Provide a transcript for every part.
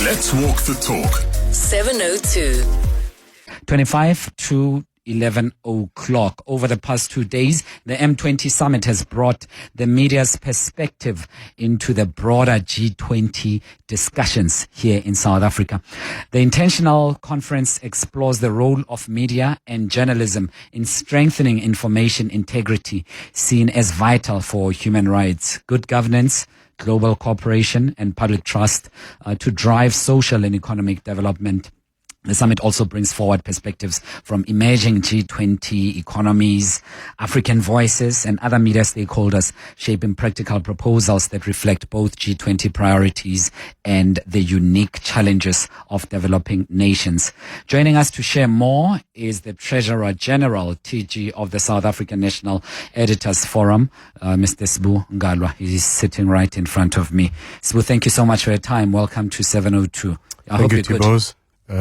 Let's walk the talk. 702. 25 to 11 o'clock. Over the past 2 days, the M20 Summit has brought the media's perspective into the broader G20 discussions here in South Africa. The intentional conference explores the role of media and journalism in strengthening information integrity, seen as vital for human rights, good governance, global cooperation, and public trust to drive social and economic development. The summit also brings forward perspectives from emerging G20 economies, African voices, and other media stakeholders, shaping practical proposals that reflect both G20 priorities and the unique challenges of developing nations. Joining us to share more is the Treasurer General, TG, of the South African National Editors Forum, Mr. Sbu Ngalwa. He's sitting right in front of me. Sbu, thank you so much for your time. Welcome to 702. Thank you, Thabo.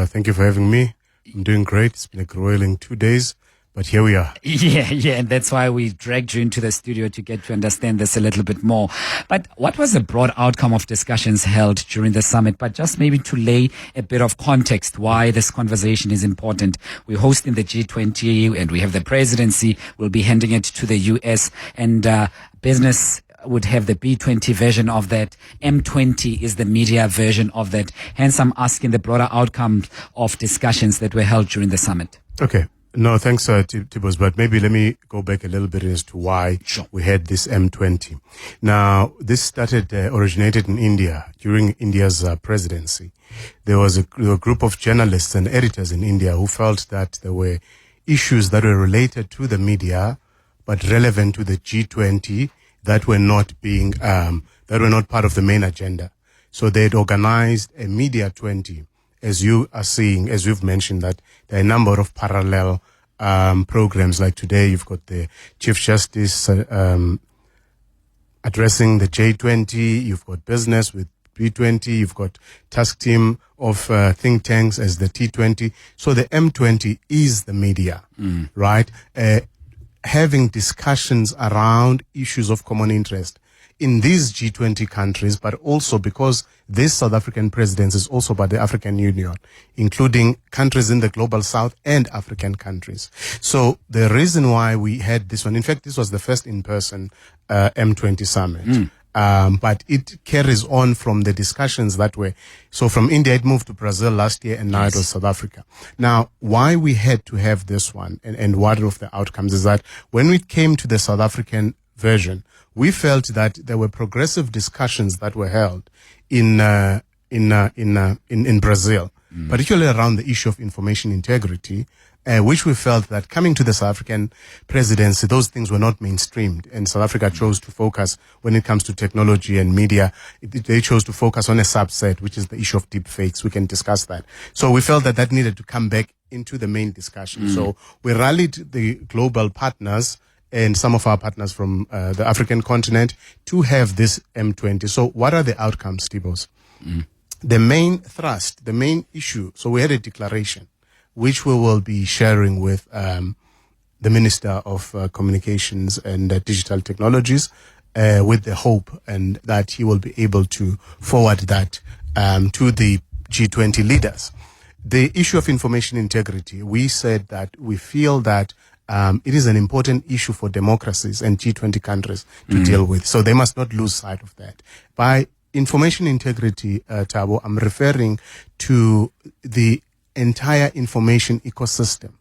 Thank you for having me. I'm doing great. It's been a grueling 2 days, but here we are. Yeah, and that's why we dragged you into the studio to get to understand this a little bit more. But what was the broad outcome of discussions held during the summit? But just maybe to lay a bit of context why this conversation is important. We're hosting the G20 and we have the presidency. We'll be handing it to the US, and business would have the B20 version of that. M20 is the media version of that. Hence, I'm asking the broader outcomes of discussions that were held during the summit. Okay. No, thanks, Thabo. But maybe let me go back a little bit as to why we had this M20. Now, this originated in India during India's presidency. There was a group of journalists and editors in India who felt that there were issues that were related to the media, but relevant to the G20, that were not part of the main agenda. So they'd organized a Media 20, as you are seeing, as you've mentioned, that there are a number of parallel programs. Like today, you've got the Chief Justice addressing the J20, you've got business with B20, you've got task team of think tanks as the T20. So the M20 is the media, right? Having discussions around issues of common interest in these G20 countries, but also because this South African presidency is also by the African Union, including countries in the global south and African countries. So the reason why we had this one, in fact, this was the first in-person M20 summit. But it carries on from the discussions that were. So from India, it moved to Brazil last year, and now it was South Africa. Now, why we had to have this one and what of the outcomes is that when we came to the South African version, we felt that there were progressive discussions that were held in Brazil, particularly around the issue of information integrity, which we felt that coming to the South African presidency, those things were not mainstreamed. And South Africa chose to focus, when it comes to technology and media, they chose to focus on a subset, which is the issue of deep fakes. We can discuss that. So we felt that that needed to come back into the main discussion. So we rallied the global partners and some of our partners from the African continent to have this M20. So what are the outcomes, Thabo? The main thrust, the main issue, so we had a declaration which we will be sharing with the Minister of Communications and Digital Technologies, with the hope and that he will be able to forward that to the G20 leaders. The issue of information integrity, we said that we feel that it is an important issue for democracies and G20 countries to deal with. So they must not lose sight of that. By information integrity, Thabo, I'm referring to the entire information ecosystem,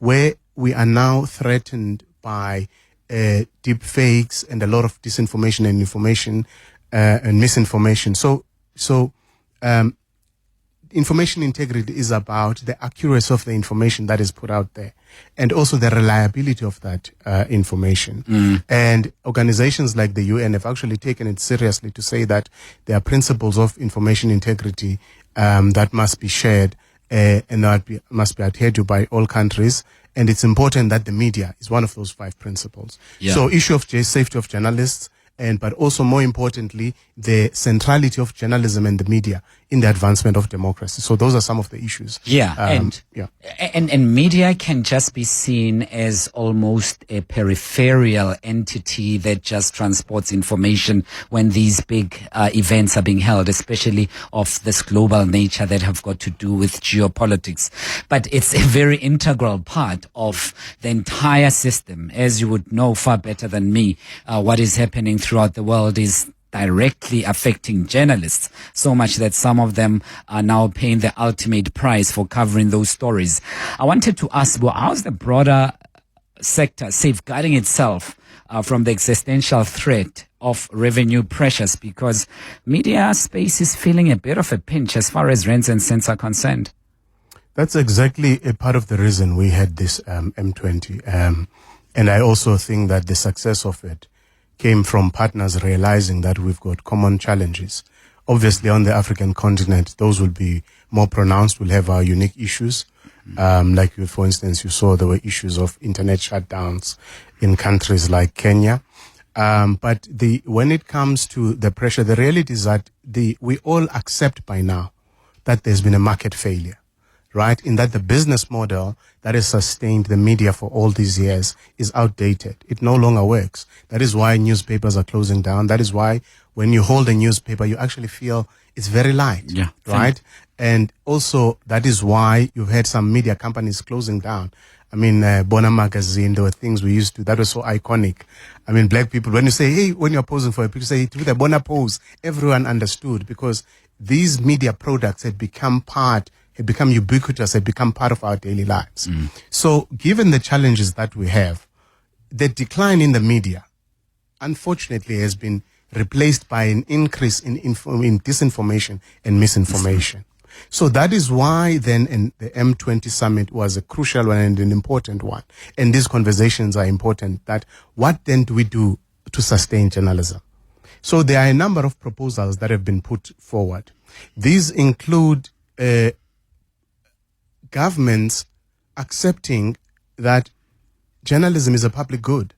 where we are now threatened by deep fakes and a lot of disinformation and information and misinformation. So information integrity is about the accuracy of the information that is put out there, and also the reliability of that information. And organizations like the UN have actually taken it seriously to say that there are principles of information integrity that must be shared and that must be adhered to by all countries. And it's important that the media is one of those 5 principles. So issue of safety of journalists, but also more importantly, the centrality of journalism and the media in the advancement of democracy. So those are some of the issues. And media can just be seen as almost a peripheral entity that just transports information when these big events are being held, especially of this global nature that have got to do with geopolitics. But it's a very integral part of the entire system. As you would know far better than me, what is happening throughout the world is directly affecting journalists, so much that some of them are now paying the ultimate price for covering those stories. I wanted to ask, well, how's the broader sector safeguarding itself from the existential threat of revenue pressures? Because media space is feeling a bit of a pinch as far as rents and cents are concerned. That's exactly a part of the reason we had this M20. And I also think that the success of it came from partners realizing that we've got common challenges. Obviously, on the African continent, those will be more pronounced. We'll have our unique issues. Like, for instance, you saw there were issues of internet shutdowns in countries like Kenya. But when it comes to the pressure, the reality is that we all accept by now that there's been a market failure, right? In that the business model that has sustained the media for all these years is outdated. It no longer works. That is why newspapers are closing down. That is why when you hold a newspaper, you actually feel it's very light, right? And also that is why you've had some media companies closing down. I mean, Bona Magazine, there were things we used to, that was so iconic. I mean, black people, when you say, hey, when you're posing for a picture, say, with a Bona pose, everyone understood because these media products had become ubiquitous, had become part of our daily lives. So given the challenges that we have, the decline in the media, unfortunately, has been replaced by an increase in disinformation and misinformation. So that is why then the M20 Summit was a crucial one and an important one. And these conversations are important, that what then do we do to sustain journalism? So there are a number of proposals that have been put forward. These include governments accepting that journalism is a public good.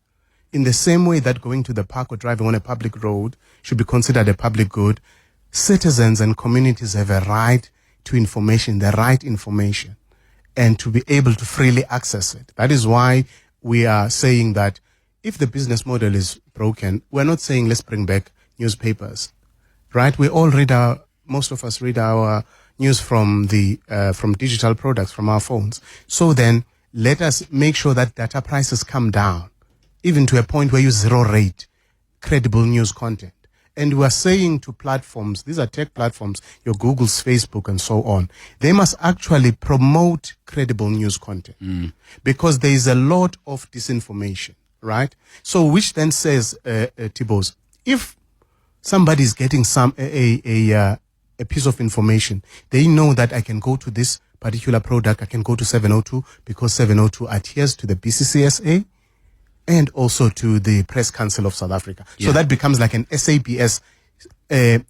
In the same way that going to the park or driving on a public road should be considered a public good, citizens and communities have a right to information, the right information, and to be able to freely access it. That is why we are saying that if the business model is broken, we're not saying let's bring back newspapers, right? We all most of us read our news from digital products, from our phones. So then let us make sure that data prices come down, even to a point where you zero rate credible news content. And we are saying to platforms, these are tech platforms, your Googles, Facebook, and so on, they must actually promote credible news content because there is a lot of disinformation, right? So which then says, Thabo, if somebody is getting a piece of information, they know that I can go to this particular product, I can go to 702 because 702 adheres to the BCCSA and also to the Press Council of South Africa. Yeah. So that becomes like an SAPS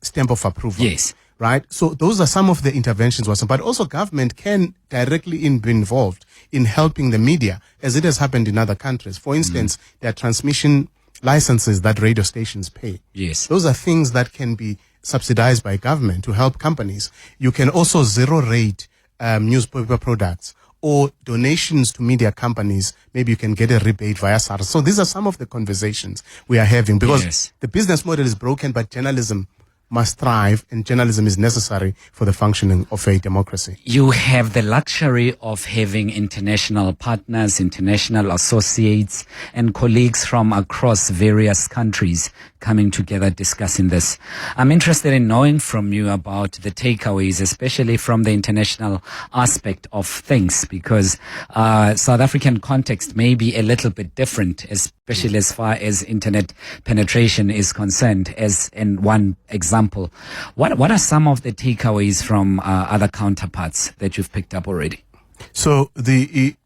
stamp of approval. Yes. Right? So those are some of the interventions. But also government can directly be involved in helping the media, as it has happened in other countries. For instance, there are transmission licenses that radio stations pay. Yes. Those are things that can be subsidized by government to help companies. You can also zero rate newspaper products or donations to media companies. Maybe you can get a rebate via SARS. So these are some of the conversations we are having because the business model is broken, but journalism must thrive and journalism is necessary for the functioning of a democracy. You have the luxury of having international partners, international associates and colleagues from across various countries coming together discussing this. I'm interested in knowing from you about the takeaways, especially from the international aspect of things, because South African context may be a little bit different, especially as far as internet penetration is concerned, as in one example. What are some of the takeaways from other counterparts that you've picked up already? So the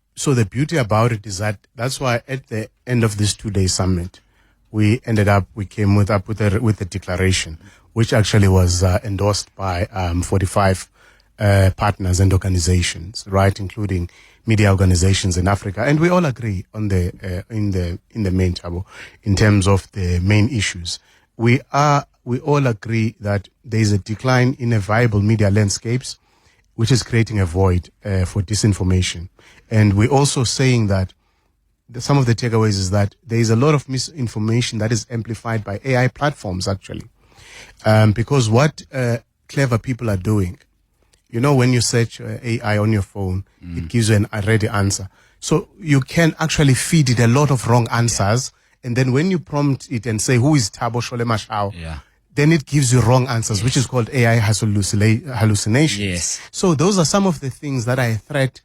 beauty about it is that's why at the end of this 2-day summit, we came up with a declaration, which actually was endorsed by 45 partners and organizations, right, including media organizations in Africa, and we all agree on in the main, Thabo, in terms of the main issues. We are we all agree that there is a decline in a viable media landscapes, which is creating a void for disinformation. And we're also saying that some of the takeaways is that there is a lot of misinformation that is amplified by AI platforms, actually. Because what clever people are doing, you know, when you search AI on your phone, it gives you a ready answer. So you can actually feed it a lot of wrong answers. And then when you prompt it and say, who is Thabo Shole-Mashao? Then it gives you wrong answers, which is called AI hallucinations. Yes. So those are some of the things that are a threat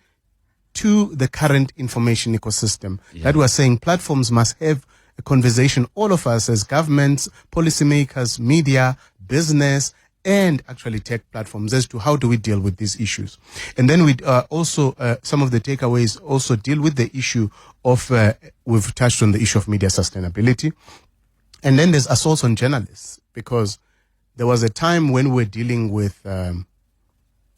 to the current information ecosystem that we're saying platforms must have a conversation, all of us as governments, policymakers, media, business, and actually tech platforms as to how do we deal with these issues. And then we also, some of the takeaways also deal with the issue of, we've touched on the issue of media sustainability. And then there's assaults on journalists, because there was a time when we were dealing with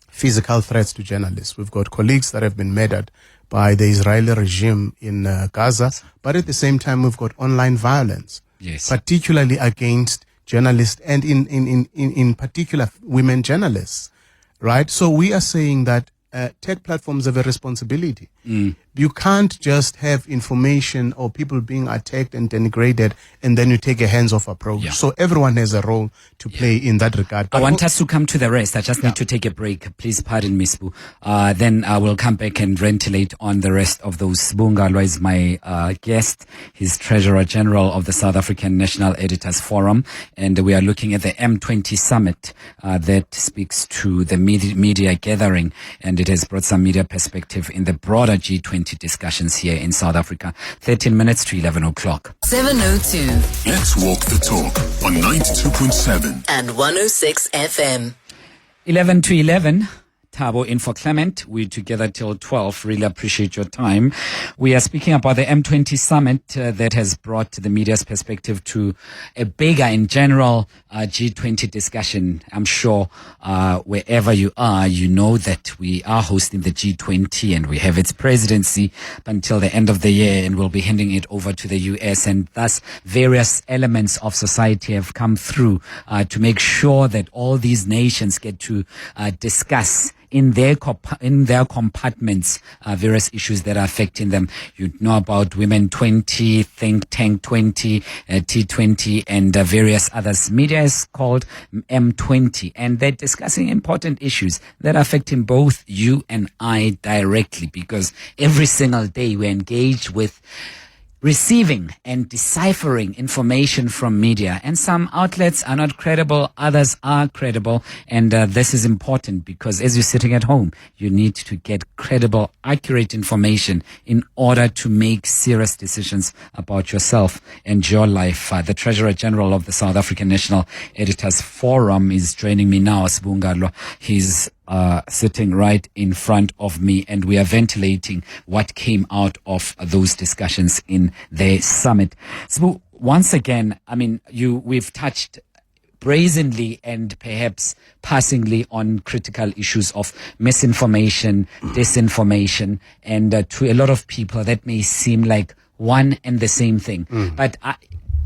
physical threats to journalists. We've got colleagues that have been murdered by the Israeli regime in Gaza, but at the same time we've got online violence, particularly against journalists and in particular women journalists, right? So we are saying that tech platforms have a responsibility. You can't just have information or people being attacked and denigrated and then you take a hands-off approach. So everyone has a role to play in that regard. But I want us to come to the rest. I just need to take a break. Please pardon me, Sbu. Then I will come back and ventilate on the rest of those. Sbu Ngalwa is my guest. He's Treasurer General of the South African National Editors Forum. And we are looking at the M20 Summit that speaks to the media gathering. And it has brought some media perspective in the broader G20 discussions here in South Africa. 13 minutes to 11 o'clock. 7:02. Let's walk the talk on 92.7 and 106 FM. 11 to 11. Thabo in for Clement. We're together till 12. Really appreciate your time. We are speaking about the M20 Summit that has brought the media's perspective to a bigger, in general, G20 discussion. I'm sure wherever you are, you know that we are hosting the G20 and we have its presidency until the end of the year, and we'll be handing it over to the US. And thus, various elements of society have come through to make sure that all these nations get to discuss in their compartments various issues that are affecting them. You know about Women 20, Think Tank 20, T20, and various others. Media is called M20, and they're discussing important issues that are affecting both you and I directly, because every single day we engage with receiving and deciphering information from media, and some outlets are not credible, others are credible, and this is important because as you're sitting at home, you need to get credible, accurate information in order to make serious decisions about yourself and your life. The Treasurer General of the South African National Editors Forum is joining me now, Sbu Ngalwa. He's sitting right in front of me, and we are ventilating what came out of those discussions in the summit. So once again, I mean, we've touched brazenly and perhaps passingly on critical issues of misinformation, disinformation, and to a lot of people that may seem like one and the same thing. But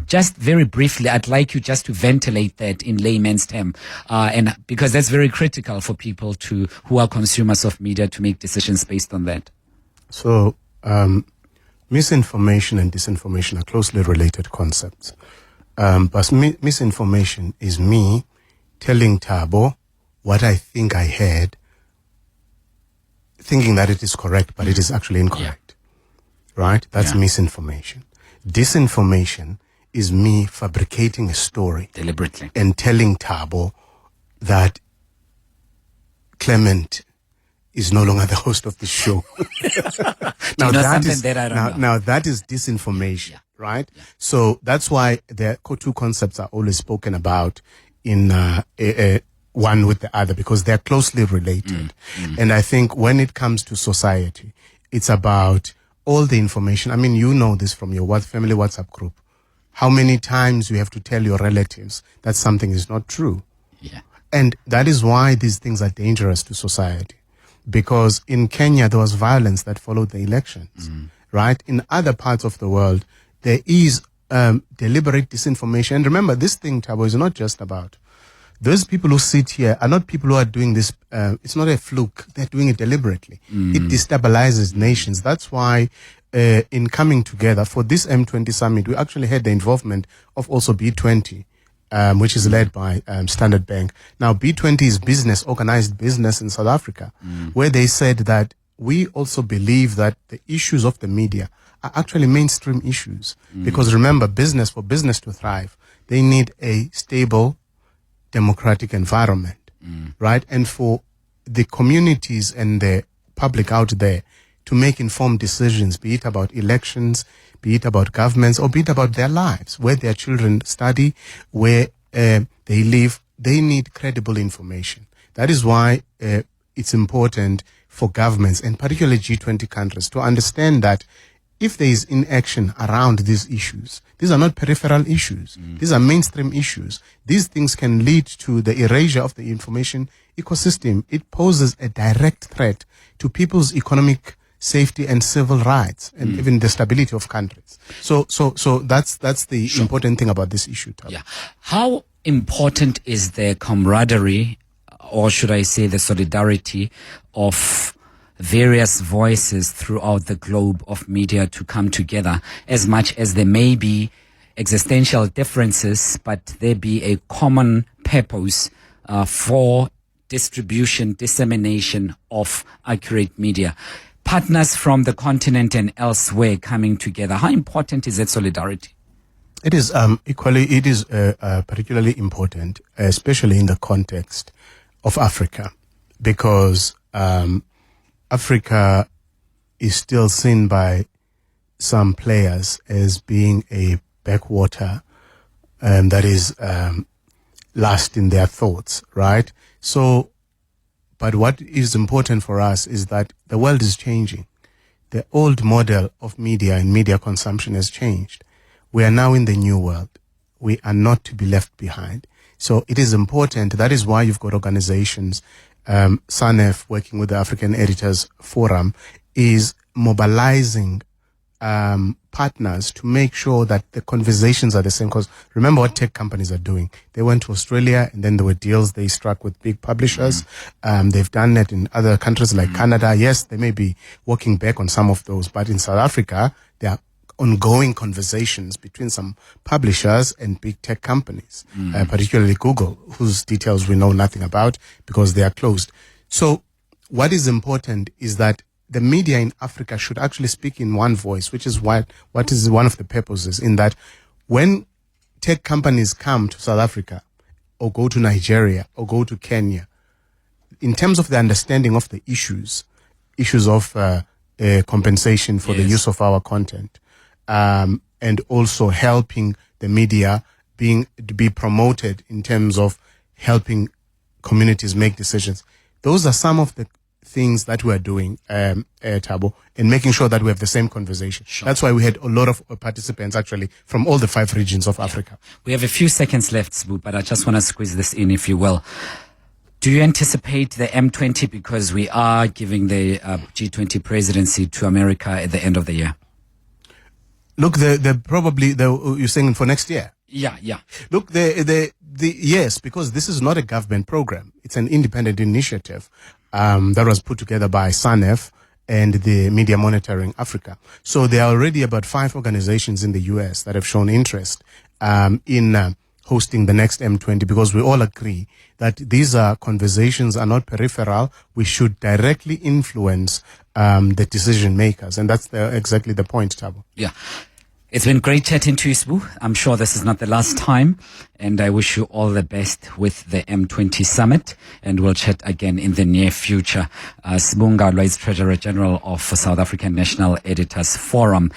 just very briefly, I'd like you just to ventilate that in layman's term, and because that's very critical for people who are consumers of media to make decisions based on that. So, misinformation and disinformation are closely related concepts. But misinformation is me telling Thabo what I think I heard, thinking that it is correct, but it is actually incorrect. Right? That's misinformation. Disinformation is me fabricating a story deliberately and telling Thabo that Clement is no longer the host of the show. Now that is disinformation, right? So that's why the two concepts are always spoken about in one with the other, because they're closely related. And I think when it comes to society, it's about all the information. I mean, you know this from your family WhatsApp group. How many times you have to tell your relatives that something is not true. And that is why these things are dangerous to society. Because in Kenya, there was violence that followed the elections, right? In other parts of the world, there is deliberate disinformation. And remember, this thing, Thabo, is not just about those people who sit here are not people who are doing this. It's not a fluke. They're doing it deliberately. It destabilizes nations. That's why in coming together for this M20 summit, we actually had the involvement of also B20, which is led by Standard Bank. Now, B20 is business, organized business in South Africa, where they said that we also believe that the issues of the media are actually mainstream issues. Because remember, for business to thrive, they need a stable, democratic environment, right? And for the communities and the public out there to make informed decisions, be it about elections, be it about governments, or be it about their lives, where their children study, where they live, they need credible information. That is why it's important for governments, and particularly G20 countries, to understand that if there is inaction around these issues, these are not peripheral issues. These are mainstream issues. These things can lead to the erasure of the information ecosystem. It poses a direct threat to people's economic safety and civil rights, and even the stability of countries. So that's the important thing about this issue, Thabo. Yeah. How important is the camaraderie, or should I say the solidarity of various voices throughout the globe of media to come together, as much as there may be existential differences, but there be a common purpose for distribution, dissemination of accurate media? Partners from the continent and elsewhere coming together. How important is that solidarity? It is particularly important, especially in the context of Africa, because Africa is still seen by some players as being a backwater that is last in their thoughts, right? So, but what is important for us is that the world is changing. The old model of media and media consumption has changed. We are now in the new world. We are not to be left behind. So it is important. That is why you've got organizations, SANEF, working with the African Editors Forum, is mobilizing partners to make sure that the conversations are the same. Because remember what tech companies are doing. They went to Australia, and then there were deals they struck with big publishers. They've done it in other countries like Canada. Yes, they may be working back on some of those, but in South Africa, there are ongoing conversations between some publishers and big tech companies, particularly Google, whose details we know nothing about because they are closed. So what is important is that the media in Africa should actually speak in one voice, which is what is one of the purposes, in that when tech companies come to South Africa or go to Nigeria or go to Kenya, in terms of the understanding of the issues of compensation for the use of our content, and also helping the media to be promoted in terms of helping communities make decisions. Those are some of the things that we are doing, Thabo, and making sure that we have the same conversation. Sure. That's why we had a lot of participants actually from all the 5 regions of Africa. We have a few seconds left, Sbu, but I just want to squeeze this in, if you will. Do you anticipate the M20, because we are giving the G20 presidency to America at the end of the year? Look, you're saying for next year? Yeah. Look, yes, because this is not a government program. It's an independent initiative that was put together by SANEF and the Media Monitoring Africa. So there are already about 5 organizations in the US that have shown interest in hosting the next M20, because we all agree that these conversations are not peripheral. We should directly influence the decision makers. And that's exactly the point, Thabo. Yeah. It's been great chatting to you, Sbu. I'm sure this is not the last time, and I wish you all the best with the M20 Summit, and we'll chat again in the near future. Sbu Ngalwa is Treasurer General of South African National Editors Forum.